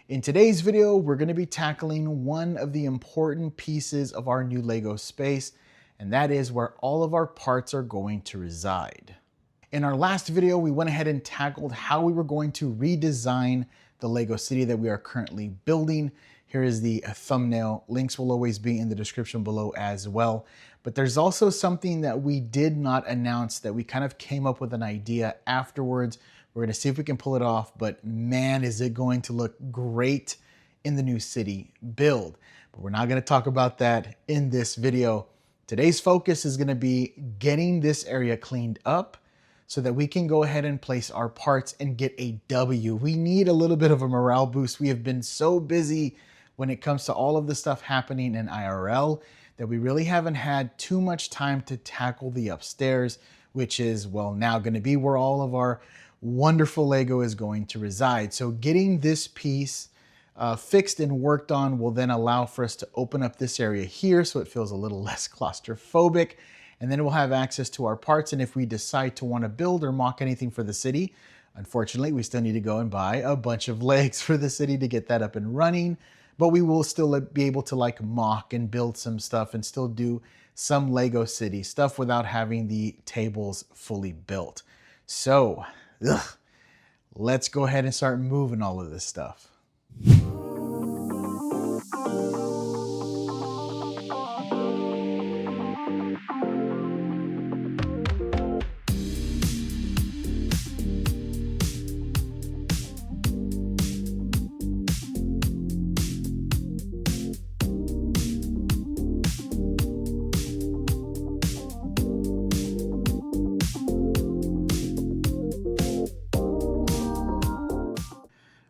In today's video, we're going to be tackling one of the important pieces of our new Lego space, and that is where all of our parts are going to reside. In our last video, we went ahead and tackled how we were going to redesign the Lego city that we are currently building. Here is the thumbnail. Links will always be in the description below as well. But there's also something that we did not announce that we kind of came up with an idea afterwards. We're gonna see if we can pull it off, but man, is it going to look great in the new city build. But we're not gonna talk about that in this video. Today's focus is gonna be getting this area cleaned up so that we can go ahead and place our parts and get a W. We need a little bit of a morale boost. We have been so busy when it comes to all of the stuff happening in IRL that we really haven't had too much time to tackle the upstairs, which is, well, now gonna be where all of our wonderful Lego is going to reside. So getting this piece fixed and worked on will then allow for us to open up this area here so it feels a little less claustrophobic, and then we'll have access to our parts. And if we decide to want to build or mock anything for the city, unfortunately, we still need to go and buy a bunch of legs for the city to get that up and running, but we will still be able to like mock and build some stuff and still do some Lego City stuff without having the tables fully built. So, let's go ahead and start moving all of this stuff.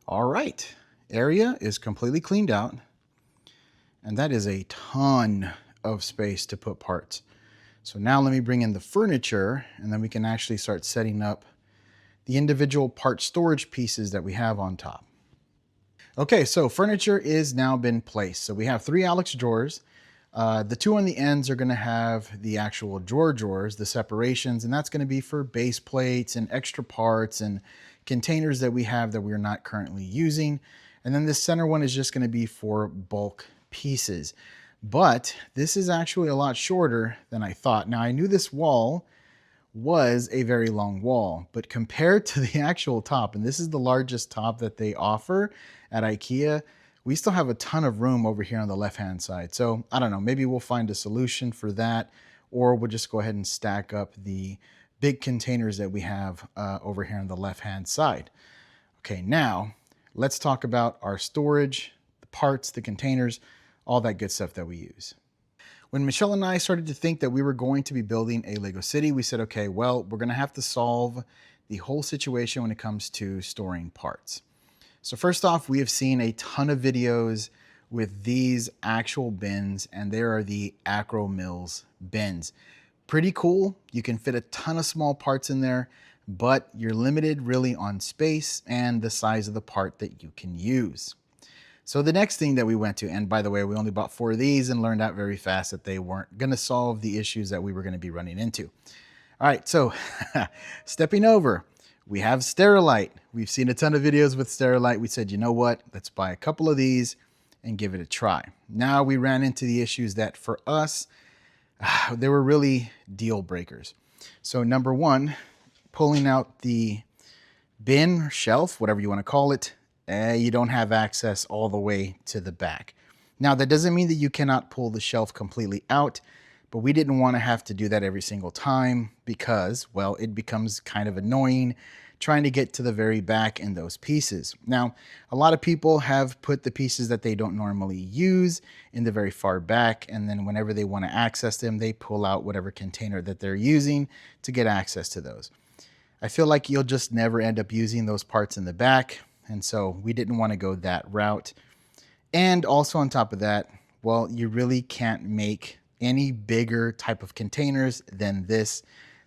All right, area is completely cleaned out, and that is a ton of space to put parts. So now let me bring in the furniture, and then we can actually start setting up the individual part storage pieces that we have on top. Okay, so furniture is now been placed. So we have 3 Alex drawers. The 2 on the ends are gonna have the actual drawers, the separations, and that's gonna be for base plates and extra parts and containers that we have that we're not currently using. And then this center one is just gonna be for bulk pieces. But this is actually a lot shorter than I thought. Now I knew this wall was a very long wall, but compared to the actual top, and this is the largest top that they offer at IKEA, we still have a ton of room over here on the left-hand side. So I don't know, maybe we'll find a solution for that, or we'll just go ahead and stack up the big containers that we have over here on the left-hand side. Okay, now let's talk about our storage, the parts, the containers, all that good stuff that we use. When Michelle and I started to think that we were going to be building a Lego city, we said, okay, well, we're gonna have to solve the whole situation when it comes to storing parts. So first off, we have seen a ton of videos with these actual bins, and there are the Acro Mills bins. Pretty cool. You can fit a ton of small parts in there, but you're limited really on space and the size of the part that you can use. So the next thing that we went to, and by the way, we only bought 4 of these and learned out very fast that they weren't gonna solve the issues that we were gonna be running into. All right, so stepping over, we have Sterilite. We've seen a ton of videos with Sterilite. We said, you know what, let's buy a couple of these and give it a try. Now we ran into the issues that for us, they were really deal breakers. So number one, pulling out the bin or shelf, whatever you want to call it, you don't have access all the way to the back. Now that doesn't mean that you cannot pull the shelf completely out, but we didn't want to have to do that every single time because, well, it becomes kind of annoying trying to get to the very back in those pieces. Now, a lot of people have put the pieces that they don't normally use in the very far back, and then whenever they want to access them, they pull out whatever container that they're using to get access to those. I feel like you'll just never end up using those parts in the back, and so we didn't want to go that route. And also on top of that, well, you really can't make any bigger type of containers than this.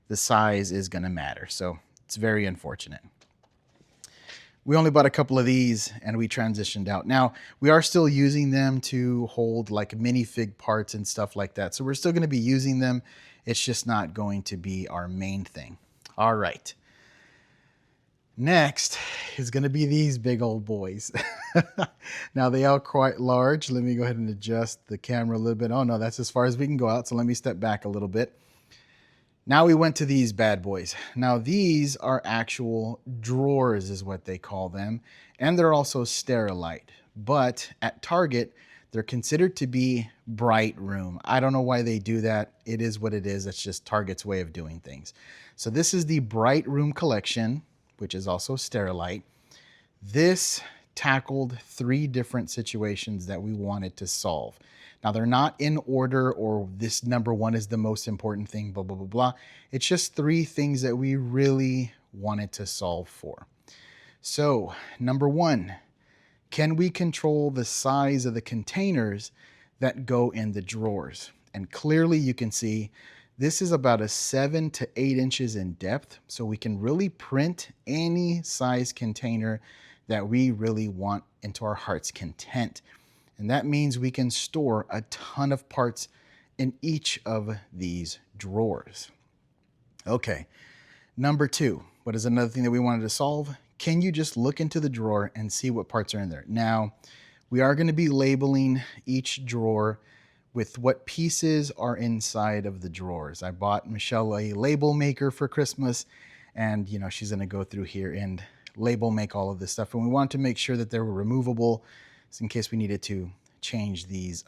The size is going to matter. So it's very unfortunate. We only bought a couple of these and we transitioned out. Now, we are still using them to hold like minifig parts and stuff like that. So we're still going to be using them. It's just not going to be our main thing. All right. Next is going to be these big old boys. Now they are quite large. Let me go ahead and adjust the camera a little bit. Oh no, that's as far as we can go out. So let me step back a little bit. Now we went to these bad boys. Now these are actual drawers is what they call them. And they're also Sterilite. But at Target, they're considered to be bright room. I don't know why they do that. It is what it is. That's just Target's way of doing things. So this is the bright room collection, which is also Sterilite. This tackled 3 different situations that we wanted to solve. Now, they're not in order or this number 1 is the most important thing, blah, blah, blah, blah. It's just 3 things that we really wanted to solve for. So, number 1, can we control the size of the containers that go in the drawers? And clearly you can see this is about a 7 to 8 inches in depth, so we can really print any size container that we really want into our heart's content. And that means we can store a ton of parts in each of these drawers. Okay, number 2, what is another thing that we wanted to solve? Can you just look into the drawer and see what parts are in there? Now, we are going to be labeling each drawer with what pieces are inside of the drawers. I bought Michelle a label maker for Christmas, and she's going to go through here and label make all of this stuff. And we wanted to make sure that they were removable, so in case we needed to change these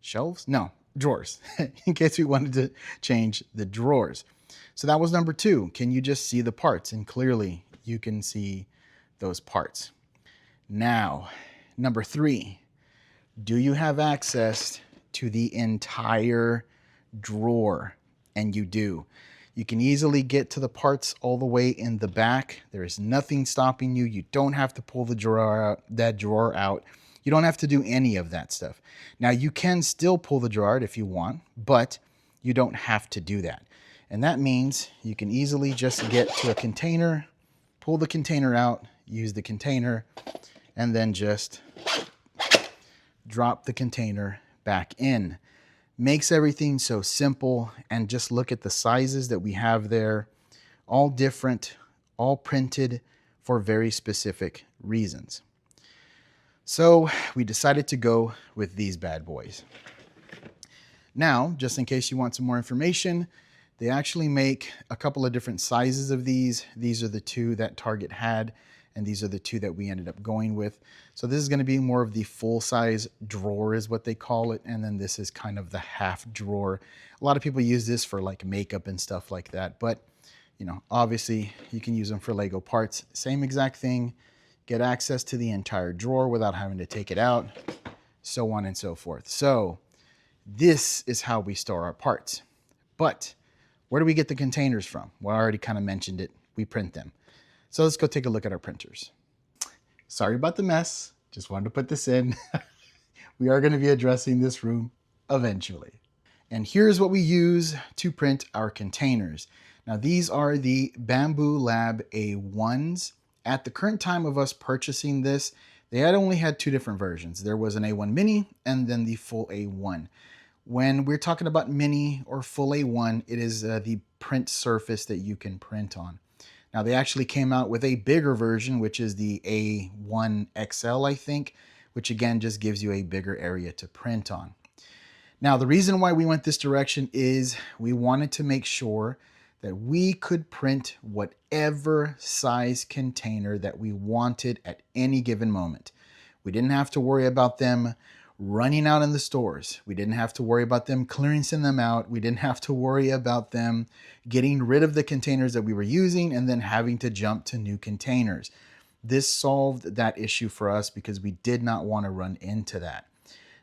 shelves? No, drawers. In case we wanted to change the drawers. So that was number 2. Can you just see the parts? And clearly you can see those parts. Now, number 3. Do you have access to the entire drawer? And you do. You can easily get to the parts all the way in the back. There is nothing stopping you. You don't have to pull the drawer out, You don't have to do any of that stuff. Now, you can still pull the drawer out if you want, but you don't have to do that. And that means you can easily just get to a container, pull the container out, use the container, and then just drop the container back in. Makes everything so simple, and just look at the sizes that we have there. All different, all printed for very specific reasons. So we decided to go with these bad boys. Now, just in case you want some more information, they actually make a couple of different sizes of these. These are the 2 that Target had, and these are the 2 that we ended up going with. So this is going to be more of the full-size drawer is what they call it, and then this is kind of the half drawer. A lot of people use this for like makeup and stuff like that, but obviously you can use them for Lego parts. Same exact thing. Get access to the entire drawer without having to take it out, so on and so forth. So this is how we store our parts. But where do we get the containers from? Well, I already kind of mentioned it. We print them. So let's go take a look at our printers. Sorry about the mess. Just wanted to put this in. We are going to be addressing this room eventually. And here's what we use to print our containers. Now, these are the Bamboo Lab A1s. At the current time of us purchasing this, they had only had 2 different versions. There was an A1 Mini and then the full A1. When we're talking about Mini or full A1, it is the print surface that you can print on. Now, they actually came out with a bigger version, which is the A1 XL, I think, which again just gives you a bigger area to print on. Now, the reason why we went this direction is we wanted to make sure that we could print whatever size container that we wanted at any given moment. We didn't have to worry about them running out in the stores. We didn't have to worry about them clearancing them out. We didn't have to worry about them getting rid of the containers that we were using and then having to jump to new containers. This solved that issue for us because we did not want to run into that.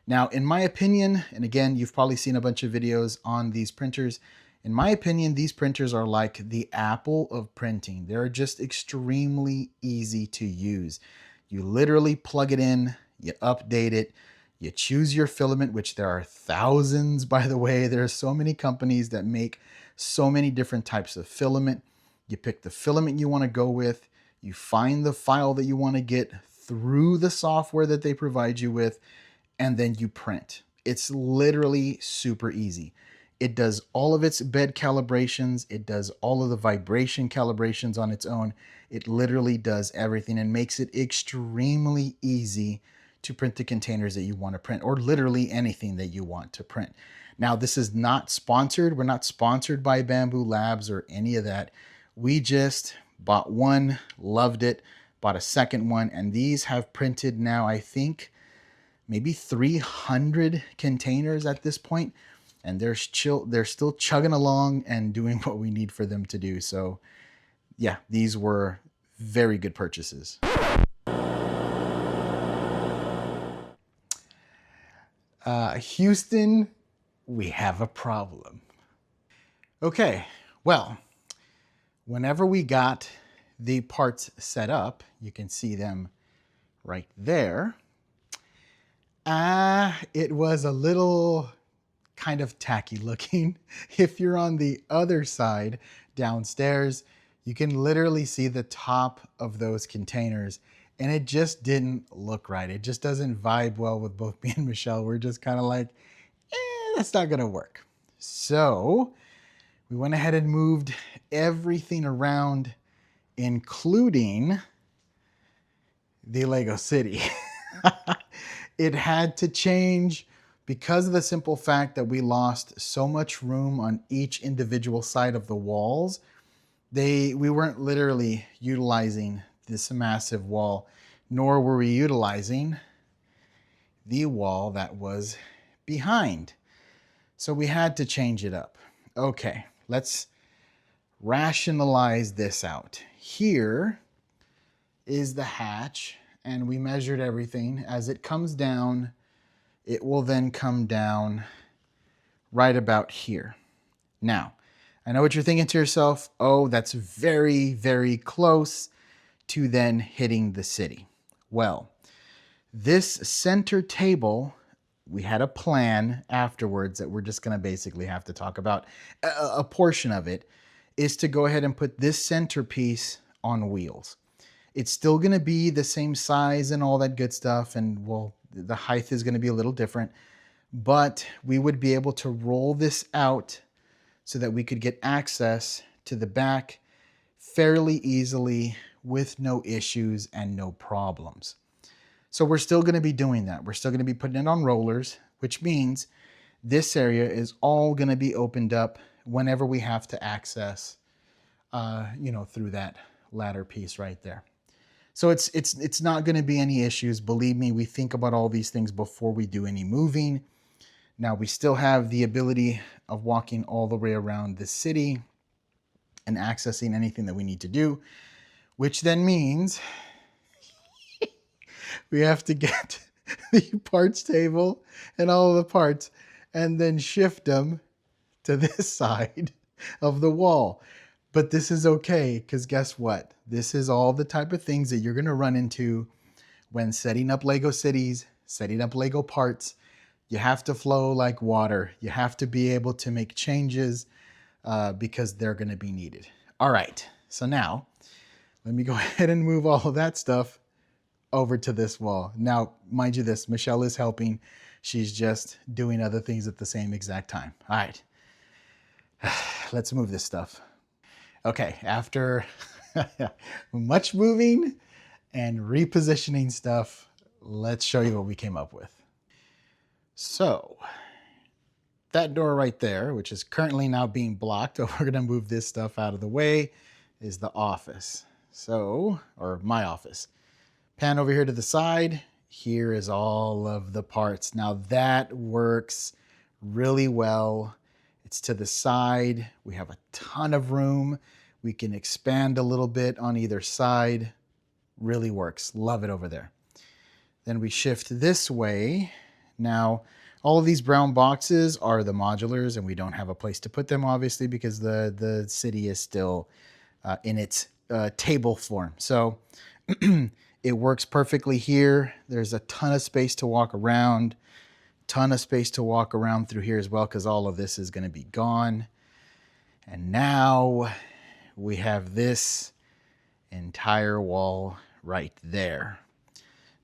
Now, in my opinion, and again, you've probably seen a bunch of videos on these printers. In my opinion, these printers are like the Apple of printing. They're just extremely easy to use. You literally plug it in, you update it, you choose your filament, which there are thousands, by the way. There are so many companies that make so many different types of filament. You pick the filament you want to go with, you find the file that you want to get through the software that they provide you with, and then you print. It's literally super easy. It does all of its bed calibrations. It does all of the vibration calibrations on its own. It literally does everything and makes it extremely easy to print the containers that you want to print, or literally anything that you want to print. Now, this is not sponsored. We're not sponsored by Bamboo Labs or any of that. We just bought one, loved it, bought a second one, and these have printed now, I think, maybe 300 containers at this point, and they're still chugging along and doing what we need for them to do. So yeah, these were very good purchases. Houston, we have a problem. Okay, well, whenever we got the parts set up, you can see them right there. It was a little kind of tacky looking. If you're on the other side downstairs, you can literally see the top of those containers, and it just didn't look right. It just doesn't vibe well with both me and Michelle. We're just kind of like, that's not gonna work. So we went ahead and moved everything around, including the Lego City. It had to change because of the simple fact that we lost so much room on each individual side of the walls. We weren't literally utilizing this massive wall, nor were we utilizing the wall that was behind. So we had to change it up. Okay, let's rationalize this out. Here is the hatch, and we measured everything. As it comes down, it will then come down right about here. Now, I know what you're thinking to yourself. Oh, that's very, very close to then hitting the city. Well, this center table, we had a plan afterwards that we're just going to basically have to talk about. A portion of it is to go ahead and put this centerpiece on wheels. It's still going to be the same size and all that good stuff, and well, the height is going to be a little different, but we would be able to roll this out so that we could get access to the back fairly easily with no issues and no problems. So we're still going to be doing that. We're still going to be putting it on rollers, which means this area is all going to be opened up whenever we have to access, through that ladder piece right there. So it's not going to be any issues. Believe me, we think about all these things before we do any moving. Now, we still have the ability of walking all the way around the city and accessing anything that we need to do, which then means we have to get the parts table and all of the parts and then shift them to this side of the wall. But this is okay, because guess what? This is all the type of things that you're going to run into when setting up Lego cities, setting up Lego parts. You have to flow like water. You have to be able to make changes because they're going to be needed. All right, so now let me go ahead and move all of that stuff over to this wall. Now, mind you this, Michelle is helping. She's just doing other things at the same exact time. All right, let's move this stuff. Okay, after much moving and repositioning stuff, let's show you what we came up with. So that door right there, which is currently now being blocked, we're gonna move this stuff out of the way, is the office. So, or my office. Pan over here to the side, here is all of the parts. Now that works really well. It's to the side. We have a ton of room. We can expand a little bit on either side. Really works. Love it over there. Then we shift this way. Now, all of these brown boxes are the modulars, and we don't have a place to put them, obviously, because the city is still in its table form. So it works perfectly here. There's a ton of space to walk around. Ton of space to walk around through here as well, because all of this is going to be gone. And now we have this entire wall right there.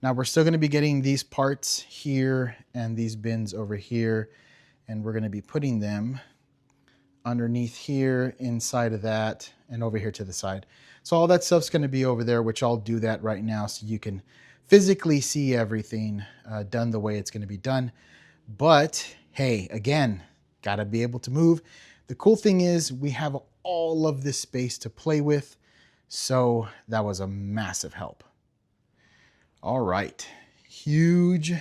Now we're still going to be getting these parts here and these bins over here, and we're going to be putting them underneath here, inside of that, and over here to the side. So all that stuff's going to be over there, which I'll do that right now so you can physically see everything done the way it's going to be done. But hey, again, got to be able to move. The cool thing is we have all of this space to play with. So that was a massive help. All right, huge,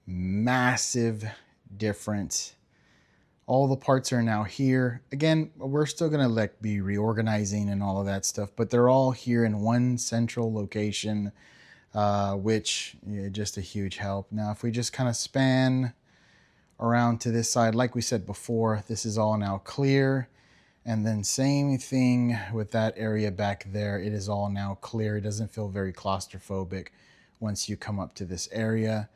massive difference. All the parts are now here. Again, we're still gonna be reorganizing and all of that stuff, but they're all here in one central location, which just a huge help. Now, if we just kind of span around to this side, like we said before, this is all now clear. And then same thing with that area back there. It is all now clear. It doesn't feel very claustrophobic once you come up to this area.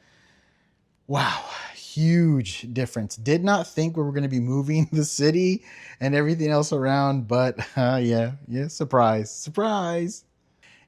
Wow, huge difference. Did not think we were going to be moving the city and everything else around, but yeah, surprise, surprise.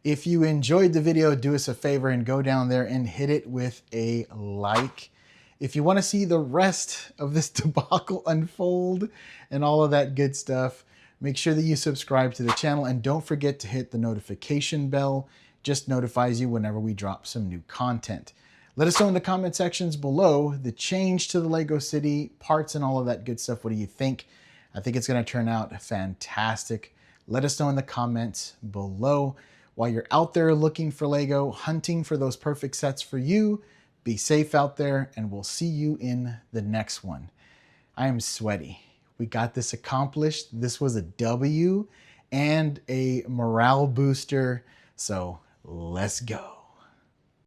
If you enjoyed the video, do us a favor and go down there and hit it with a like. If you want to see the rest of this debacle unfold and all of that good stuff, make sure that you subscribe to the channel and don't forget to hit the notification bell. Just notifies you whenever we drop some new content. Let us know in the comment sections below the change to the Lego City, parts and all of that good stuff. What do you think? I think it's going to turn out fantastic. Let us know in the comments below. While you're out there looking for Lego, hunting for those perfect sets for you, be safe out there and we'll see you in the next one. I am sweaty. We got this accomplished. This was a W and a morale booster. So let's go.